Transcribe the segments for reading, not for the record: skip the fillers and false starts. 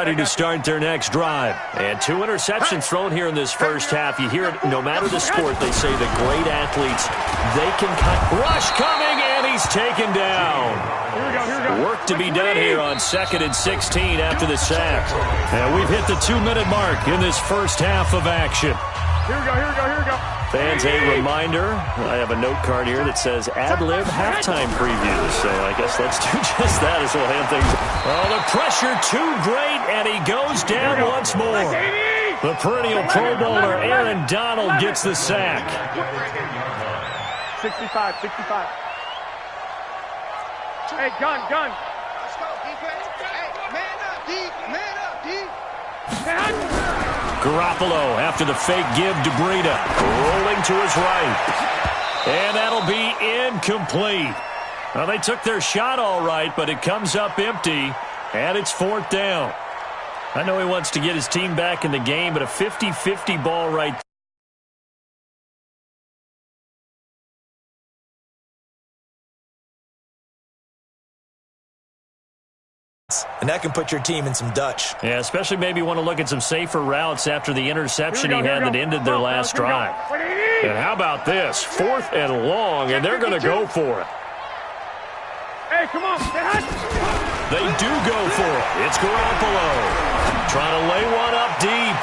ready to start their next drive. And 2 interceptions thrown here in this first half. You hear it, no matter the sport, they say the great athletes, they can cut. Rush coming, and he's taken down. Work to be done here on 2nd and 16 after the sack. And we've hit the 2-minute mark in this first half of action. Here we go. Fans, a reminder, I have a note card here that says ad-lib halftime previews. So I guess let's do just that as we'll hand things. Oh, the pressure too great, and he goes down once more. The perennial Pro Bowler Aaron Donald gets the sack. 65. Hey, gun. Let's go, defense. Hey, man up, D. Garoppolo after the fake give to Breida. Rolling to his right. And that'll be incomplete. Well, they took their shot all right, but it comes up empty, and it's 4th down. I know he wants to get his team back in the game, but a 50-50 ball right there. And that can put your team in some Dutch. Yeah, especially maybe want to look at some safer routes after the interception he had that ended their last drive. And how about this? 4th and long, and they're going to go for it. Hey, come on. They do go for it. It's Garoppolo trying to lay one up deep.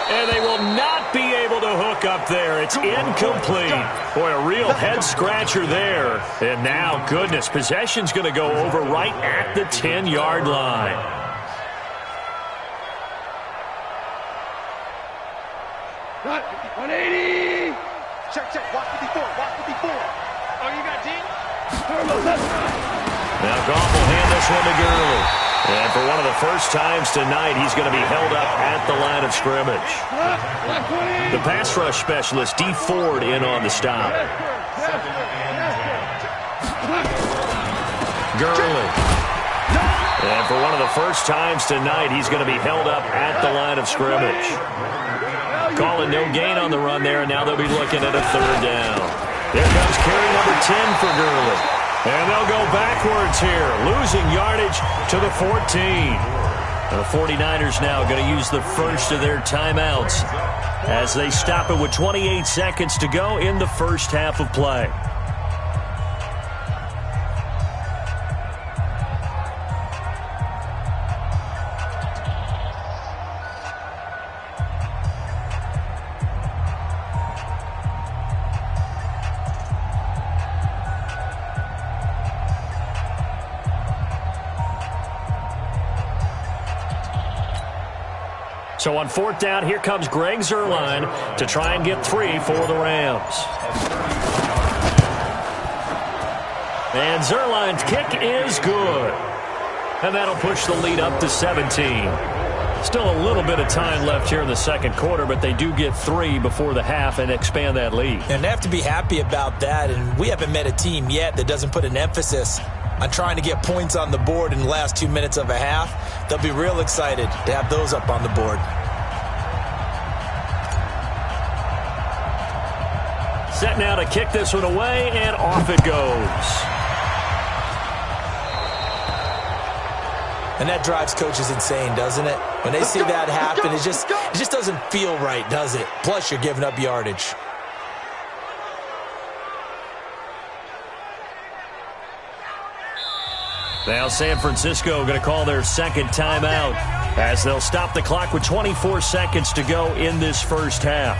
And they will not be able to hook up there. It's incomplete. Boy, a real head-scratcher there. And now, goodness, possession's going to go over right at the 10-yard line. Got 180. Check. Walk 54. Oh, you got D? Now Goff will hand this one to Gurley. And for one of the first times tonight, he's going to be held up at the line of scrimmage. The pass rush specialist, D. Ford, in on the stop. Gurley. And for one of the first times tonight, he's going to be held up at the line of scrimmage. Calling no gain on the run there, and now they'll be looking at a 3rd down. Here comes carry number 10 for Gurley. And they'll go backwards here, losing yardage to the 14. The 49ers now going to use the first of their timeouts as they stop it with 28 seconds to go in the first half of play. So on 4th down, here comes Greg Zuerlein to try and get 3 for the Rams. And Zuerlein's kick is good. And that'll push the lead up to 17. Still a little bit of time left here in the second quarter, but they do get 3 before the half and expand that lead. And they have to be happy about that, and we haven't met a team yet that doesn't put an emphasis on trying to get points on the board in the last 2 minutes of a half. They'll be real excited to have those up on the board. Set now to kick this one away, and off it goes. And that drives coaches insane, doesn't it? When they see that happen, it just doesn't feel right, does it? Plus, you're giving up yardage. Now San Francisco going to call their second timeout as they'll stop the clock with 24 seconds to go in this first half.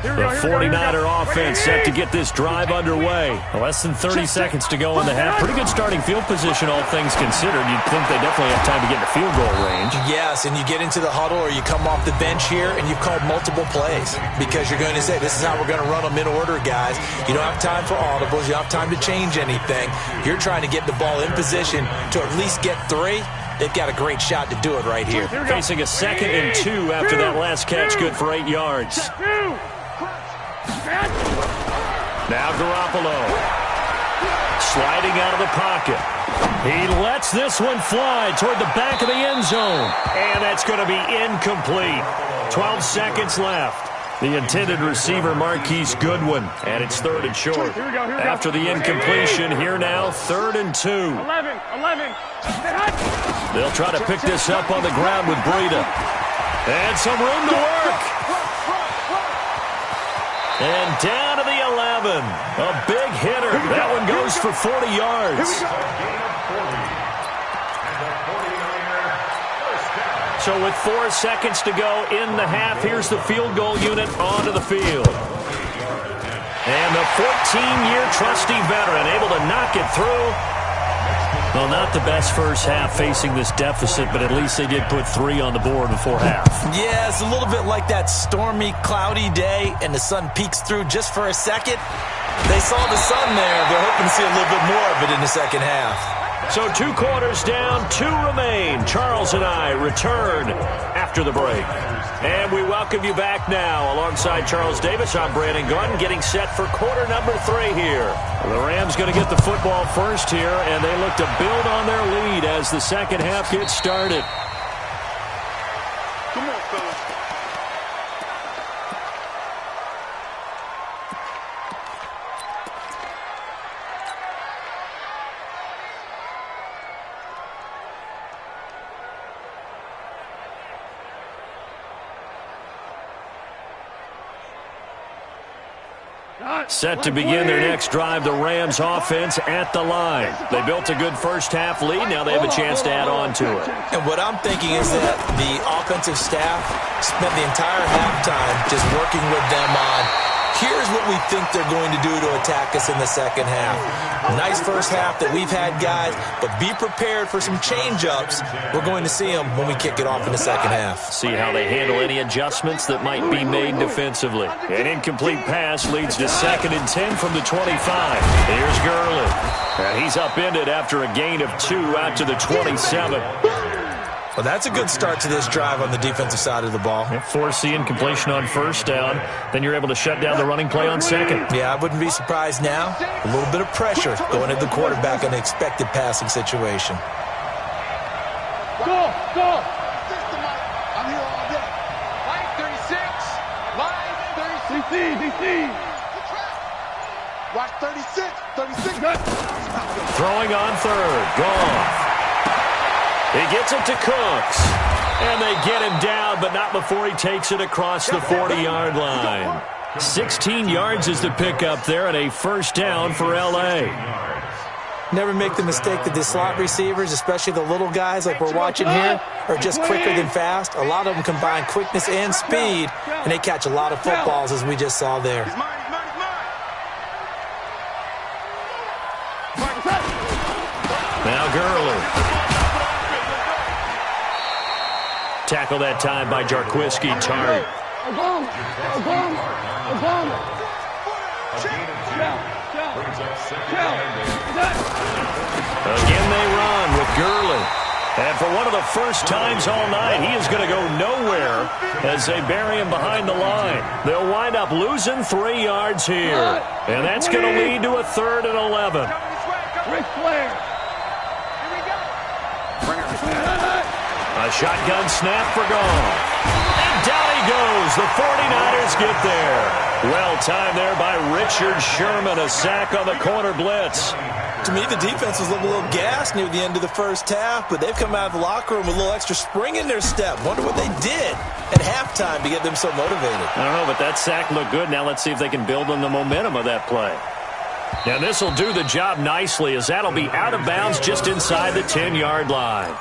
The 49er offense set to get this drive underway. Less than 30 seconds to go in the half. Pretty good starting field position, all things considered. You'd think they definitely have time to get in the field goal range. Yes, and you get into the huddle or you come off the bench here and you've called multiple plays because you're going to say, this is how we're going to run them in order, guys. You don't have time for audibles. You don't have time to change anything. You're trying to get the ball in position to at least get 3. They've got a great shot to do it right here. Facing a 2nd and 2 after that last catch, good for 8 yards. Now Garoppolo sliding out of the pocket. He lets this one fly toward the back of the end zone. And that's going to be incomplete. 12 seconds left. The intended receiver, Marquise Goodwin, and it's 3rd and short. Here we go. After the incompletion, here now, 3rd and 2. 11. They'll try to pick this up on the ground with Breida. And some room to work. And down to the 11. A big hitter. That one goes for 40 yards. So with 4 seconds to go in the half, here's the field goal unit onto the field. And the 14-year trusty veteran able to knock it through. Well, not the best first half facing this deficit, but at least they did put 3 on the board before half. Yeah, it's a little bit like that stormy, cloudy day, and the sun peeks through just for a second. They saw the sun there. They're hoping to see a little bit more of it in the second half. So 2 quarters down, 2 remain. Charles and I return after the break. And we welcome you back now. Alongside Charles Davis, I'm Brandon Gunn, getting set for quarter number 3 here. The Rams going to get the football first here, and they look to build on their lead as the second half gets started. Come on, fellas. Set to begin their next drive, the Rams offense at the line. They built a good first half lead. Now they have a chance to add on to it. And what I'm thinking is that the offensive staff spent the entire halftime just working with them on, here's what we think they're going to do to attack us in the second half. Nice first half that we've had, guys, but be prepared for some change-ups. We're going to see them when we kick it off in the second half. See how they handle any adjustments that might be made defensively. An incomplete pass leads to 2nd and 10 from the 25. Here's Gurley. And he's upended after a gain of 2 out to the 27. Well, that's a good start to this drive on the defensive side of the ball. Force the incompletion on first down. Then you're able to shut down the running play on second. Yeah, I wouldn't be surprised now. A little bit of pressure going at the quarterback in an expected passing situation. Go! I'm here all day. Line 36. Line 36. DC. Watch 36. Throwing on 3rd. Gone. He gets it to Cooks. And they get him down, but not before he takes it across the 40-yard line. 16 yards is the pickup there, and a first down for L.A. Never make the mistake that the slot receivers, especially the little guys like we're watching here, are just quicker than fast. A lot of them combine quickness and speed, and they catch a lot of footballs, as we just saw there. Now Gurley. Tackle that time by Jarquiski Tartt. Again they run with Gurley. And for one of the first times all night, he is going to go nowhere as they bury him behind the line. They'll wind up losing 3 yards here. And that's going to lead to a 3rd and 11. Ric Flair. A shotgun snap for Goff. And down he goes. The 49ers get there. Well timed there by Richard Sherman. A sack on the corner blitz. To me, the defense was looking a little gassed near the end of the first half, but they've come out of the locker room with a little extra spring in their step. Wonder what they did at halftime to get them so motivated. I don't know, but that sack looked good. Now let's see if they can build on the momentum of that play. And this will do the job nicely, as that'll be out of bounds just inside the 10-yard line.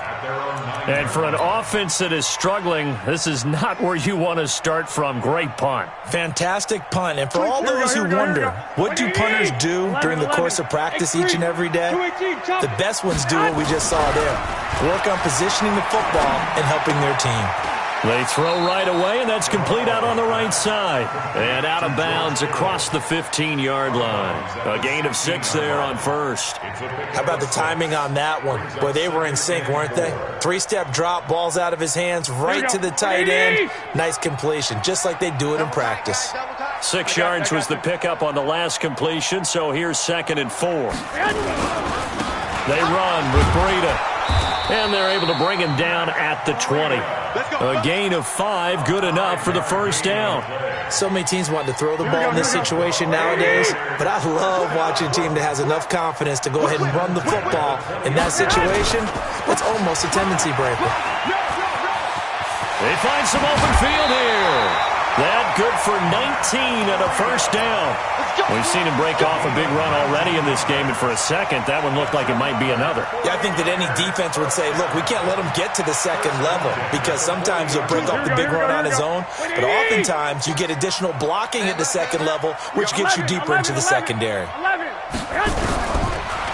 And for an offense that is struggling, this is not where you want to start from. Great punt. Fantastic punt. And for all those who wonder, what do punters do during the course of practice each and every day? The best ones do what we just saw there. Work on positioning the football and helping their team. They throw right away, and that's complete out on the right side. And out of bounds across the 15-yard line. A gain of 6 there on first. How about the timing on that one? Boy, they were in sync, weren't they? 3-step drop, balls out of his hands, right to the tight end. Nice completion, just like they do it in practice. 6 yards was the pickup on the last completion, so here's 2nd and 4. They run with Breida. And they're able to bring him down at the 20. A gain of 5, good enough for the first down. So many teams want to throw the ball in this situation nowadays, but I love watching a team that has enough confidence to go ahead and run the football. In that situation, it's almost a tendency breaker. They find some open field here. That good for 19 and a first down. We've seen him break off a big run already in this game, and for a second, that one looked like it might be another. Yeah, I think that any defense would say, look, we can't let him get to the second level because sometimes he'll break off the big run on his own, but oftentimes you get additional blocking at the second level, which gets you deeper into the secondary.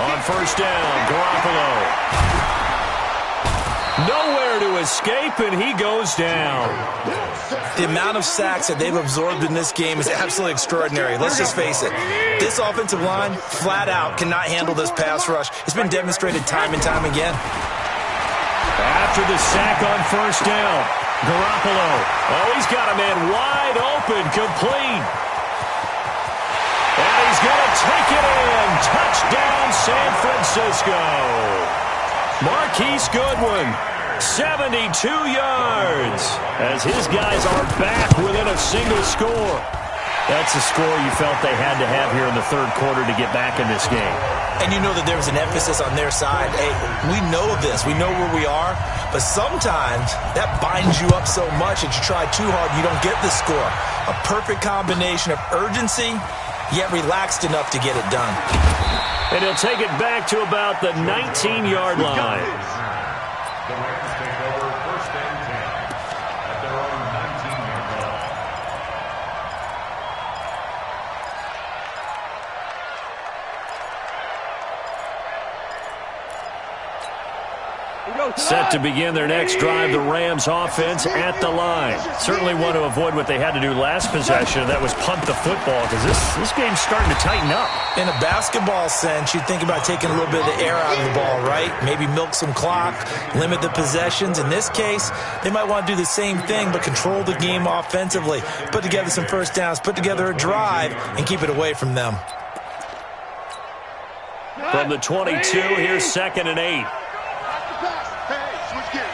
On first down, Garoppolo. Nowhere to escape, and he goes down. The amount of sacks that they've absorbed in this game is absolutely extraordinary. Let's just face it. This offensive line, flat out, cannot handle this pass rush. It's been demonstrated time and time again. After the sack on first down, Garoppolo. Oh, he's got a man wide open, complete. And he's going to take it in. Touchdown, San Francisco. Marquise Goodwin, 72 yards, as his guys are back within a single score. That's a score you felt they had to have here in the third quarter to get back in this game. And you know that there was an emphasis on their side. Hey, we know this. We know where we are. But sometimes that binds you up so much that you try too hard, you don't get the score. A perfect combination of urgency, yet relaxed enough to get it done. And he'll take it back to about the 19-yard line. The Rams take over first and 10 at their own 19-yard line. Set to begin their next drive, the Rams offense at the line. Certainly want to avoid what they had to do last possession, and that was punt the football, because this game's starting to tighten up. In a basketball sense, you think about taking a little bit of the air out of the ball, right? Maybe milk some clock, limit the possessions. In this case, they might want to do the same thing, but control the game offensively. Put together some first downs, put together a drive, and keep it away from them. From the 22, here's 2nd and 8.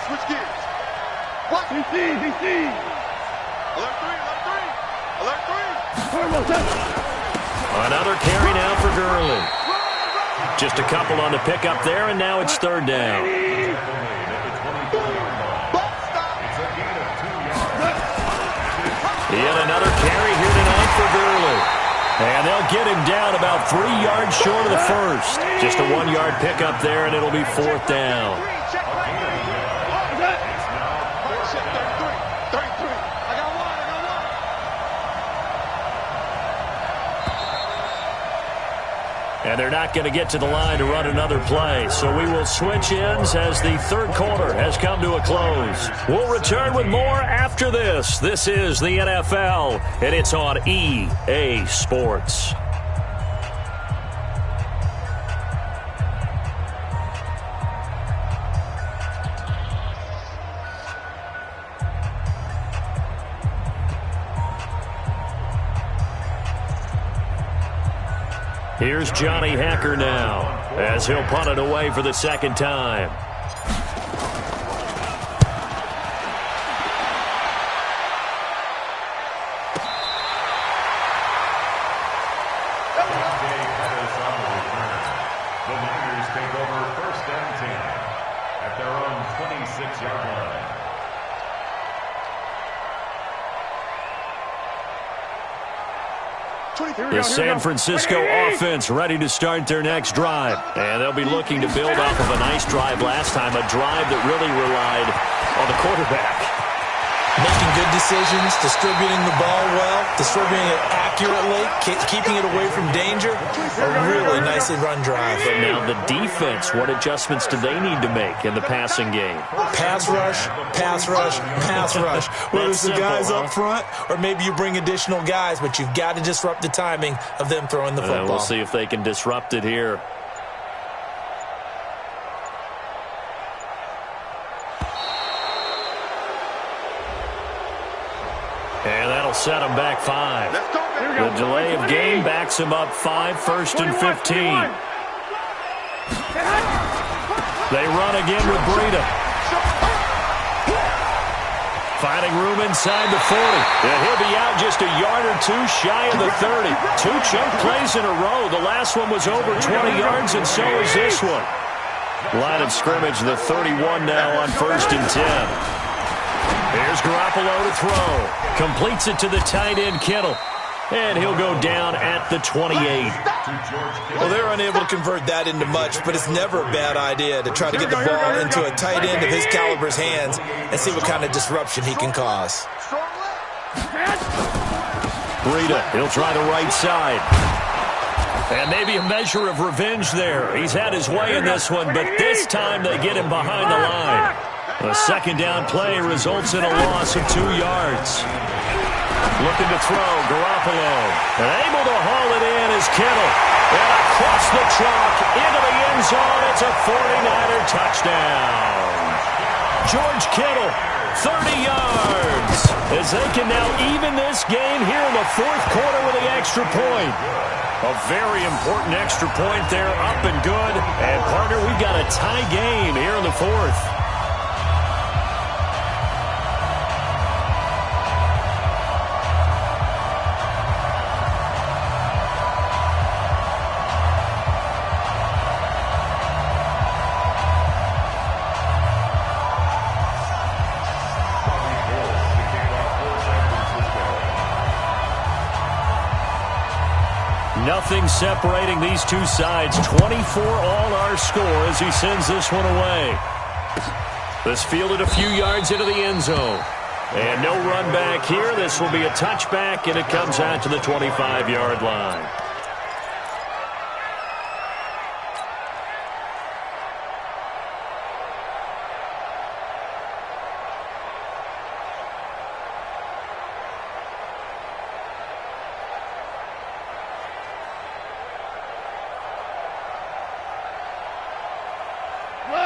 Switch gears. What? DC. Alert 3. Another carry now for Gurley. Just a couple on the pickup there, and now it's 3rd down. Yet another carry here tonight for Gurley. And they'll get him down about 3 yards short of the first. Just a 1-yard pickup there, and it'll be 4th down. And they're not going to get to the line to run another play. So we will switch ends as the third quarter has come to a close. We'll return with more after this. This is the NFL, and it's on EA Sports. Here's Johnny Hacker now, as he'll punt it away for the second time. The Niners take over first and 10 at their own 26-yard line. The San Francisco offense ready to start their next drive. And they'll be looking to build off of a nice drive last time, a drive that really relied on the quarterback. Making good decisions, distributing the ball well, distributing it accurately, keeping it away from danger. A really nicely run drive. But now the defense, what adjustments do they need to make in the passing game? Pass rush, pass rush, pass rush. Whether it's the guys up front or maybe you bring additional guys, but you've got to disrupt the timing of them throwing the football. We'll see if they can disrupt it here. And that'll set them back 5. The delay of game backs them up 5, 1st and 15. They run again with Breida. Finding room inside the 40. And he'll be out just a yard or two shy of the 30. 2 chunk plays in a row. The last one was over 20 yards, and so is this one. Line of scrimmage, the 31 now on 1st and 10. Here's Garoppolo to throw. Completes it to the tight end, Kittle. And he'll go down at the 28. Well, they're unable to convert that into much, but it's never a bad idea to try to get the ball into a tight end of his caliber's hands and see what kind of disruption he can cause. Breida, he'll try the right side. And maybe a measure of revenge there. He's had his way in this one, but this time they get him behind the line. A second down play results in a loss of 2 yards. Looking to throw, Garoppolo. And able to haul it in is Kittle. And across the chalk, into the end zone, it's a 49er touchdown. George Kittle, 30 yards. As they can now even this game here in the 4th quarter with the extra point. A very important extra point there, up and good. And, partner, we've got a tie game here in the 4th. Nothing separating these two sides. 24 all our score as he sends this one away. This fielded a few yards into the end zone. And no run back here. This will be a touchback, and it comes out to the 25-yard line.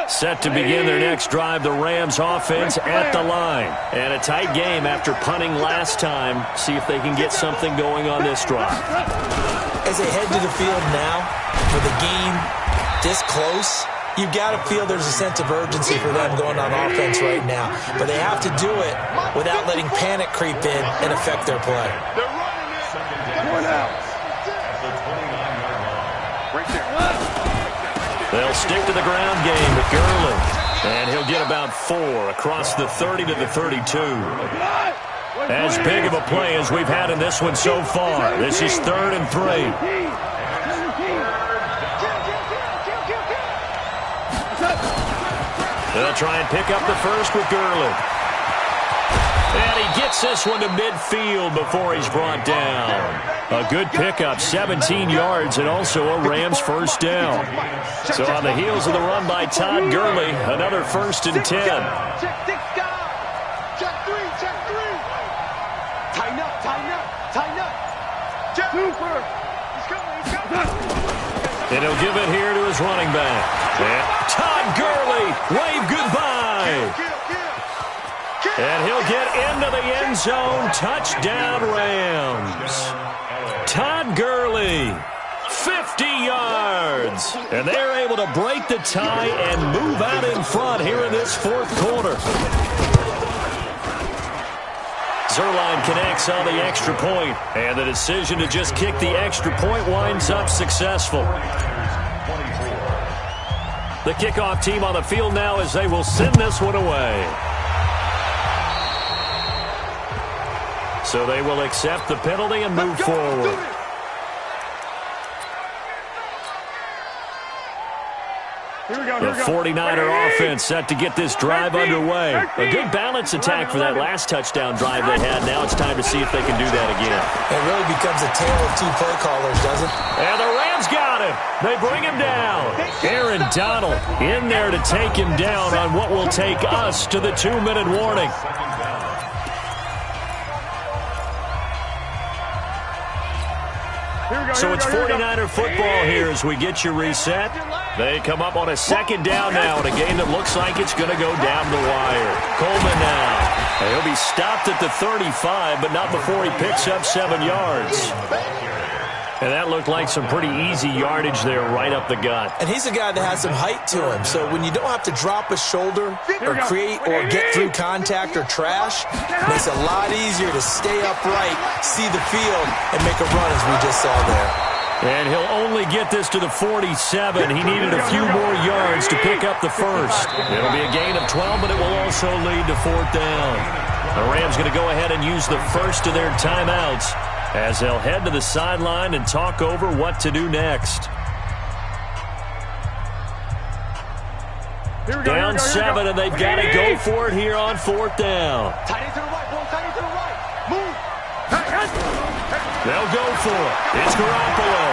Set to begin their next drive, the Rams offense at the line. And a tight game after punting last time. See if they can get something going on this drive. As they head to the field now, for the game this close, you've got to feel there's a sense of urgency for them going on offense right now. But they have to do it without letting panic creep in and affect their play. They'll stick to the ground game with Gurley. And he'll get about 4 across the 30 to the 32. As big of a play as we've had in this one so far. This is 3rd and 3. They'll try and pick up the first with Gurley. And he gets this one to midfield before he's brought down. A good pickup, 17 yards, and also a Rams first down. So on the heels of the run by Todd Gurley, another 1st and 10. Check 3, check 3. Tighten up, tighten up, tighten up. Check 2 first. He's coming. And he'll give it here to his running back. And Todd Gurley, wave goodbye. And he'll get into the end zone. Touchdown, Rams. Todd Gurley, 50 yards. And they're able to break the tie and move out in front here in this 4th quarter. Zerline connects on the extra point, and the decision to just kick the extra point winds up successful. The kickoff team on the field now as they will send this one away. So they will accept the penalty and move forward. The 49er offense set to get this drive underway. A good balance attack for that last touchdown drive they had. Now it's time to see if they can do that again. It really becomes a tale of 2 play callers, doesn't it? And the Rams got him. They bring him down. Aaron Donald in there to take him down on what will take us to the 2-minute warning. So it's 49er football here as we get you reset. They come up on a 2nd down now in a game that looks like it's going to go down the wire. Coleman now. He'll be stopped at the 35, but not before he picks up 7 yards. And that looked like some pretty easy yardage there right up the gut. And he's a guy that has some height to him, so when you don't have to drop a shoulder or create or get through contact or trash, it makes it a lot easier to stay upright, see the field, and make a run as we just saw there. And he'll only get this to the 47. He needed a few more yards to pick up the first. It'll be a gain of 12, but it will also lead to 4th down. The Rams going to go ahead and use the first of their timeouts as they'll head to the sideline and talk over what to do next. Down 7, and they've got to go for it here on 4th down. Tight end to the right, boy. Tight end to the right. Move. They'll go for it. It's Garoppolo.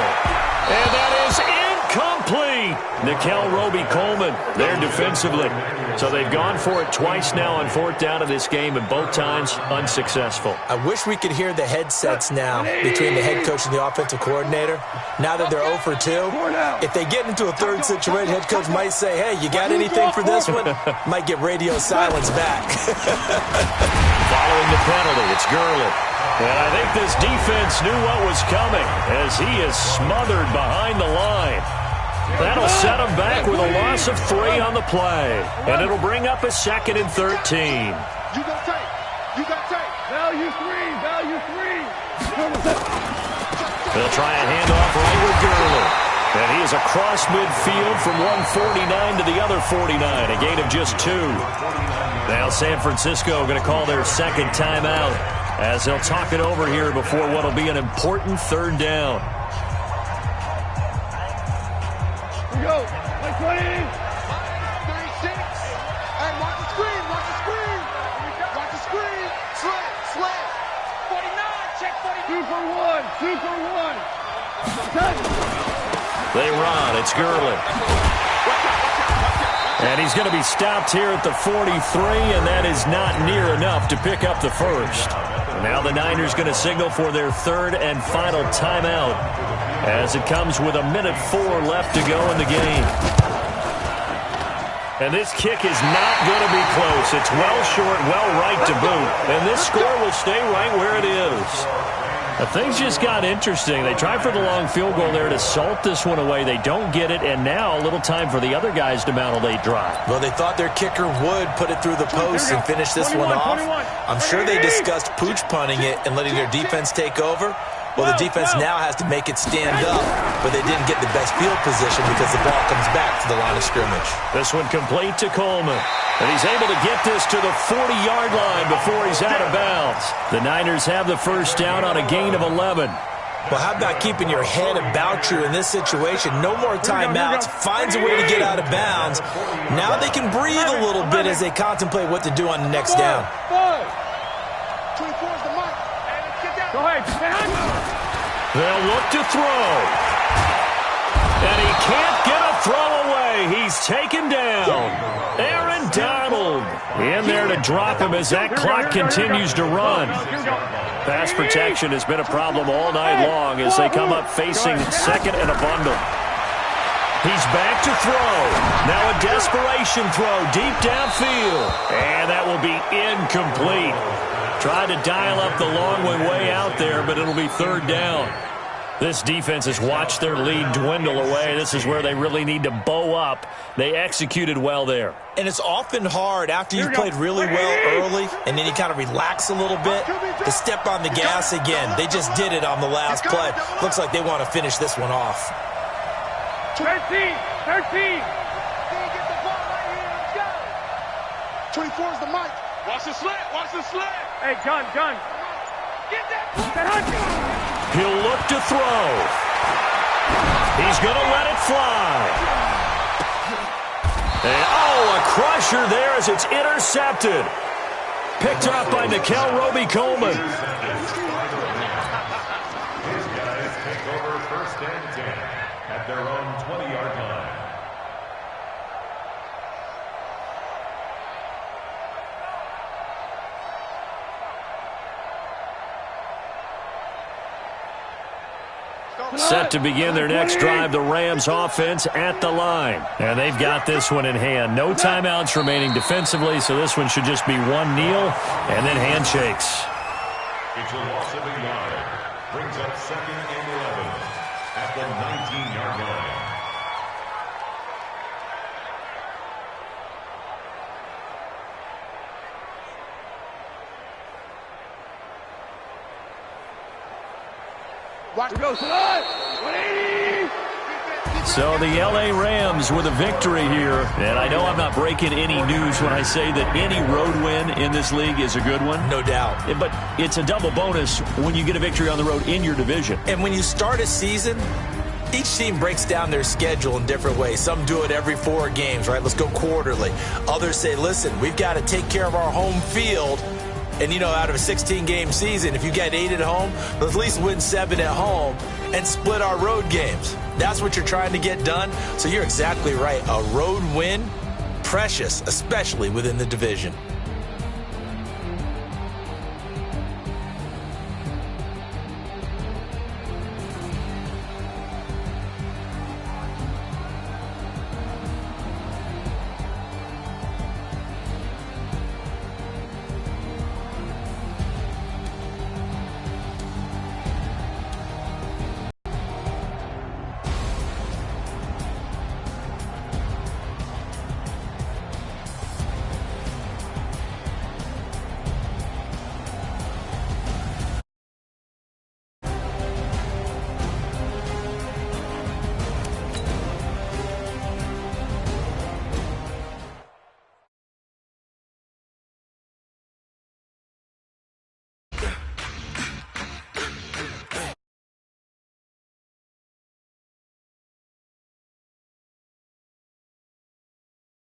And that is incomplete. Nickel Roby-Coleman there defensively. So they've gone for it twice now on 4th down of this game, and both times unsuccessful. I wish we could hear the headsets now between the head coach and the offensive coordinator. Now that they're 0 for 2, if they get into a third situation, head coach might say, hey, you got anything for this one? Might get radio silence back. Following the penalty, it's Gurley. And I think this defense knew what was coming as he is smothered behind the line. That'll set him back with a loss of 3 on the play. And it'll bring up a 2nd and 13. You got tape. You got tape. Value 3. Value 3. They'll try a handoff right with Gurley. And he is across midfield from 149 to the other 49. A gain of just 2. Now San Francisco going to call their 2nd timeout as they'll talk it over here before what will be an important 3rd down. Here we go. Like 20. 36. Hey, watch the screen. Watch the screen. Watch the screen. Slant. 49. Check 49. 2 for 1. 2 for 1. They run. It's Gurley. And he's going to be stopped here at the 43, and that is not near enough to pick up the first. Now the Niners going to signal for their 3rd and final timeout as it comes with 1:04 left to go in the game. And this kick is not going to be close. It's well short, well right to boot. And this score will stay right where it is. Things just got interesting. They tried for the long field goal there to salt this one away. They don't get it, and now a little time for the other guys to mount a late drive. Well, they thought their kicker would put it through the post and finish this one off. I'm sure they discussed pooch punting it and letting their defense take over. Well, the defense now has to make it stand up, but they didn't get the best field position because the ball comes back to the line of scrimmage. This one complete to Coleman. And he's able to get this to the 40-yard line before he's out of bounds. The Niners have the first down on a gain of 11. Well, how about keeping your head about you in this situation? No more timeouts. Finds a way to get out of bounds. Now they can breathe a little bit as they contemplate what to do on the next down. 24's the mark. Go ahead. They'll look to throw. And he can't get a throw away. He's taken down. Aaron Donald in there to drop him as that clock continues to run. Pass protection has been a problem all night long as they come up facing 2nd and a bundle. He's back to throw. Now a desperation throw deep downfield. And that will be incomplete. Tried to dial up the long way out there, but it'll be 3rd down. This defense has watched their lead dwindle away. This is where they really need to bow up. They executed well there. And it's often hard after you've played really well early and then you kind of relax a little bit to step on the gas again. They just did it on the last play. Looks like they want to finish this one off. 13. 13. 24's the mic. Watch the slant. Watch the slant. Hey, gun. Get that. He'll look to throw. He's going to let it fly. And, a crusher there as it's intercepted. Picked up by Nickel Roby-Coleman. His guys take over 1st and 10 at their own 20-yard line. Set to begin their next drive, the Rams offense at the line. And they've got this one in hand. No timeouts remaining defensively, so this one should just be one kneel and then handshakes. It's a loss of a yard. Brings up 2nd and 11. the 19-yard line. We go, Salon! 180! So the L.A. Rams with a victory here. And I know I'm not breaking any news when I say that any road win in this league is a good one. No doubt. But it's a double bonus when you get a victory on the road in your division. And when you start a season, each team breaks down their schedule in different ways. Some do it every 4 games, right? Let's go quarterly. Others say, listen, we've got to take care of our home field. And, you know, out of a 16-game season, if you get 8 at home, let's at least win 7 at home and split our road games. That's what you're trying to get done. So you're exactly right. A road win, precious, especially within the division.